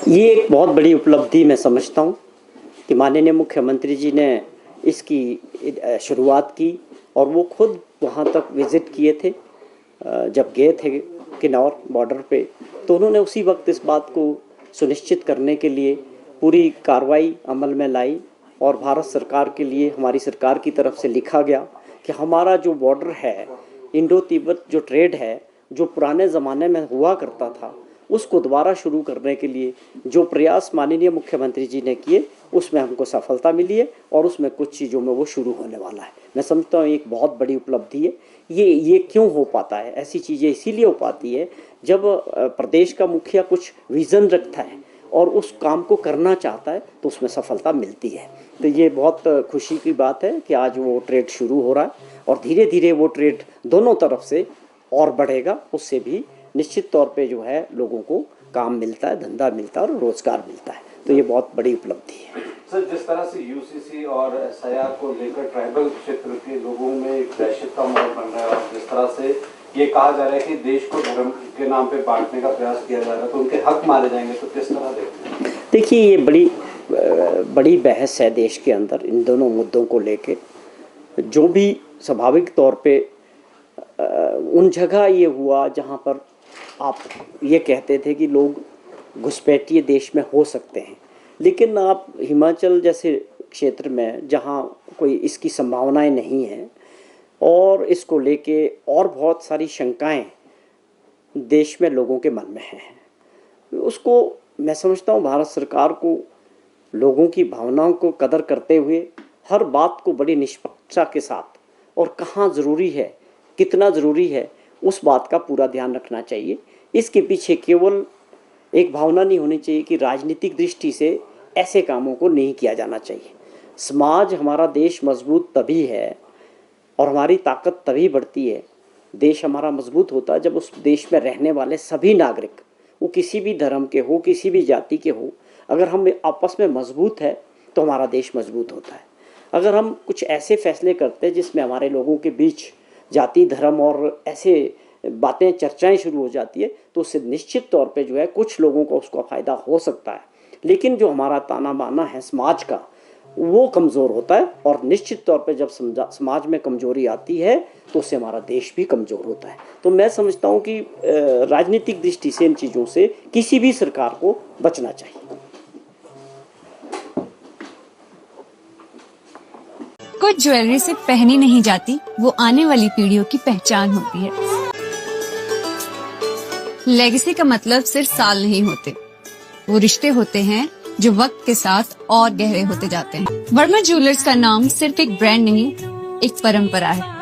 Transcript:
ये एक बहुत बड़ी उपलब्धि मैं समझता हूँ कि माननीय मुख्यमंत्री जी ने इसकी शुरुआत की और वो खुद वहाँ तक विज़िट किए थे। जब गए थे किन्नौर बॉर्डर पे, तो उन्होंने उसी वक्त इस बात को सुनिश्चित करने के लिए पूरी कार्रवाई अमल में लाई और भारत सरकार के लिए हमारी सरकार की तरफ से लिखा गया कि हमारा जो बॉर्डर है, इंडो तिब्बत जो ट्रेड है, जो पुराने ज़माने में हुआ करता था, उसको दोबारा शुरू करने के लिए जो प्रयास माननीय मुख्यमंत्री जी ने किए, उसमें हमको सफलता मिली है और उसमें कुछ चीज़ों में वो शुरू होने वाला है। मैं समझता हूँ एक बहुत बड़ी उपलब्धि है। ये क्यों हो पाता है? ऐसी चीज़ें इसीलिए हो पाती है जब प्रदेश का मुखिया कुछ विज़न रखता है और उस काम को करना चाहता है तो उसमें सफलता मिलती है। तो ये बहुत खुशी की बात है कि आज वो ट्रेड शुरू हो रहा है और धीरे धीरे वो ट्रेड दोनों तरफ से और बढ़ेगा। उससे भी निश्चित तौर पे जो है लोगों को काम मिलता है, धंधा मिलता है और रोजगार मिलता है। तो ये बहुत बड़ी उपलब्धि है। सर, जिस तरह से यूसीसी और एसआईआर को लेकर ट्राइबल क्षेत्र के लोगों में एक दहशत का माहौल बन रहा है और जिस तरह से ये कहा जा रहा है कि देश को धर्म के नाम पे बांटने का प्रयास किया जा रहा है, तो उनके हक मारे जाएंगे, तो किस तरह देखते हैं? देखिए, ये बड़ी बहस है देश के अंदर इन दोनों मुद्दों को लेके। जो भी स्वाभाविक तौर पे उन जगह ये हुआ जहाँ पर आप ये कहते थे कि लोग घुसपैठिए देश में हो सकते हैं, लेकिन आप हिमाचल जैसे क्षेत्र में जहाँ कोई इसकी संभावनाएं नहीं हैं और इसको लेके और बहुत सारी शंकाएं देश में लोगों के मन में हैं, उसको मैं समझता हूँ भारत सरकार को लोगों की भावनाओं को कदर करते हुए हर बात को बड़ी निष्पक्षता के साथ और कहाँ ज़रूरी है, कितना ज़रूरी है, उस बात का पूरा ध्यान रखना चाहिए। इसके पीछे केवल एक भावना नहीं होनी चाहिए कि राजनीतिक दृष्टि से ऐसे कामों को नहीं किया जाना चाहिए। समाज, हमारा देश मजबूत तभी है और हमारी ताकत तभी बढ़ती है, देश हमारा मजबूत होता है जब उस देश में रहने वाले सभी नागरिक, वो किसी भी धर्म के हो, किसी भी जाति के हो, अगर हम आपस में मजबूत है तो हमारा देश मजबूत होता है। अगर हम कुछ ऐसे फैसले करते हैं जिसमें हमारे लोगों के बीच जाति, धर्म और ऐसे बातें, चर्चाएं शुरू हो जाती है, तो उससे निश्चित तौर पे जो है कुछ लोगों को उसका फ़ायदा हो सकता है, लेकिन जो हमारा ताना बाना है समाज का, वो कमज़ोर होता है और निश्चित तौर पे जब समाज में कमज़ोरी आती है तो उससे हमारा देश भी कमज़ोर होता है। तो मैं समझता हूँ कि राजनीतिक दृष्टि से इन चीज़ों से किसी भी सरकार को बचना चाहिए। कुछ ज्वेलरी से पहनी नहीं जाती, वो आने वाली पीढ़ियों की पहचान होती है। लेगेसी का मतलब सिर्फ साल नहीं होते, वो रिश्ते होते हैं जो वक्त के साथ और गहरे होते जाते हैं। वर्मा ज्वेलर्स का नाम सिर्फ एक ब्रांड नहीं, एक परंपरा है।